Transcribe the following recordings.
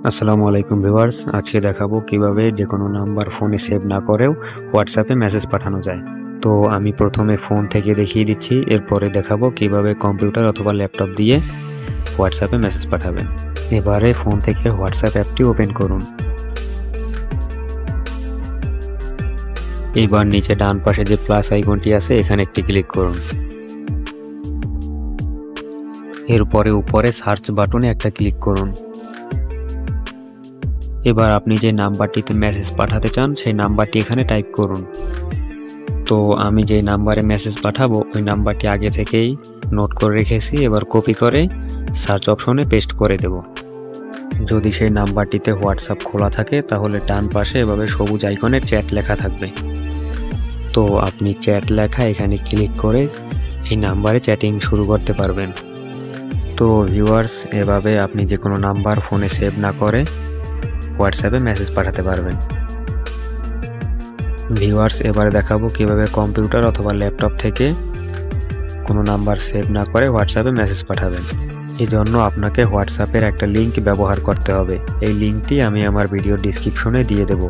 আসসালামু আলাইকুম ভিউয়ার্স, আজকে দেখাবো কিভাবে যে কোনো নাম্বার ফোনে সেভ না করেও হোয়াটসঅ্যাপে মেসেজ পাঠানো যায়। তো আমি প্রথমে ফোন থেকে দেখিয়ে দিচ্ছি, এরপরে দেখাবো কিভাবে কম্পিউটার অথবা ল্যাপটপ দিয়ে হোয়াটসঅ্যাপে মেসেজ পাঠাবেন। এবারে ফোন থেকে হোয়াটসঅ্যাপ অ্যাপটি ওপেন করুন। এবার নিচে ডান পাশে যে প্লাস আইকনটি আছে এখানে একটি ক্লিক করুন। এরপরে উপরে সার্চ বাটনে একটা ক্লিক করুন। এবার আপনি যে নাম্বারটিতে মেসেজ পাঠাতে চান সেই নাম্বারটি এখানে টাইপ করুন। তো আমি যে নাম্বারে মেসেজ পাঠাবো ওই নাম্বারটি আগে থেকেই নোট করে রেখেছি, এবার কপি করে সার্চ অপশনে পেস্ট করে দেব। যদি সেই নাম্বারটিতে হোয়াটসঅ্যাপ খোলা থাকে তাহলে ডান পাশে এভাবে সবুজ আইকনের চ্যাট লেখা থাকবে। তো আপনি চ্যাট লেখা এখানে ক্লিক করে এই নাম্বারে চ্যাটিং শুরু করতে পারবেন। তো ভিউয়ার্স, এভাবে আপনি যে কোনো নাম্বার ফোনে সেভ না করে হোয়াটসঅ্যাপে মেসেজ পাঠাতে পারবেন। ভিউয়ার্স, এবারে দেখাবো কিভাবে কম্পিউটার অথবা ল্যাপটপ থেকে কোনো নাম্বার সেভ না করে হোয়াটসঅ্যাপে মেসেজ পাঠাবেন। এই জন্য আপনাকে হোয়াটসঅ্যাপের একটা লিঙ্ক ব্যবহার করতে হবে। এই লিঙ্কটি আমি আমার ভিডিও ডিসক্রিপশনে দিয়ে দেব।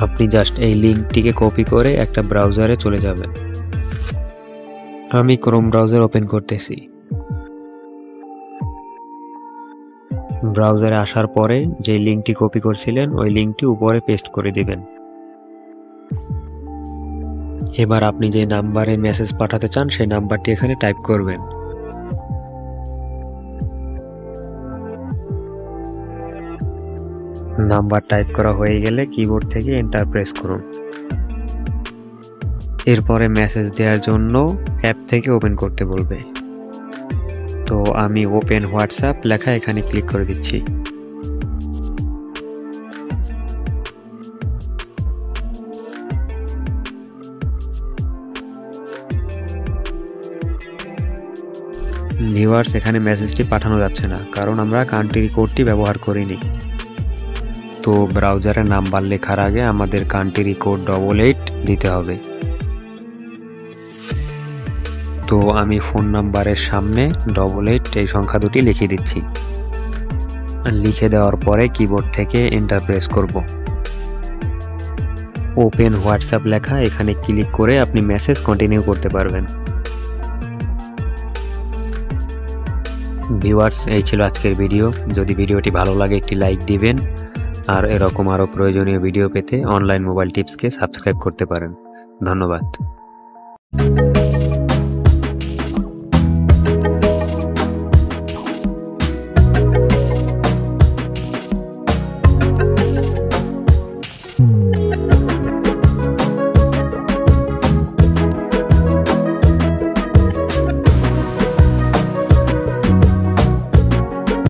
আপনি জাস্ট এই লিঙ্কটিকে কপি করে একটা ব্রাউজারে চলে যাবেন। আমি ক্রোম ব্রাউজার ওপেন করতেছি। ব্রাউজারে আসার পরে যে লিঙ্কটি কপি করছিলেন ওই লিঙ্কটি উপরে পেস্ট করে দিবেন। এবার আপনি যে নাম্বারে মেসেজ পাঠাতে চান সেই নাম্বারটি এখানে টাইপ করবেন। নাম্বার টাইপ করা হয়ে গেলে কিবোর্ড থেকে এন্টার প্রেস করুন। এরপরে মেসেজ দেওয়ার জন্য অ্যাপ থেকে ওপেন করতে বলবে। তো আমি ওপেন হোয়াটসঅ্যাপ লেখা এখানে ক্লিক করে দিচ্ছি। ভিউয়ার্স, এখানে মেসেজটি পাঠানো যাচ্ছে না, কারণ আমরা কান্ট্রি কোডটি ব্যবহার করিনি। তো ব্রাউজারে নাম্বার লেখার আগে আমাদের কান্ট্রি কোড 88 দিতে হবে। তো আমি ফোন নাম্বারের সামনে 88 এই সংখ্যা দুটি লিখে দিচ্ছি। লিখে দেওয়ার পরে কিবোর্ড থেকে এন্টার প্রেস করব। ওপেন হোয়াটসঅ্যাপ লেখা এখানে ক্লিক করে আপনি মেসেজ কন্টিনিউ করতে পারবেন। ভিউয়ার্স, এই ছিল আজকের ভিডিও। যদি ভিডিওটি ভালো লাগে একটি লাইক দিবেন, আর এরকম আরও প্রয়োজনীয় ভিডিও পেতে অনলাইন মোবাইল টিপসকে সাবস্ক্রাইব করতে পারেন। ধন্যবাদ।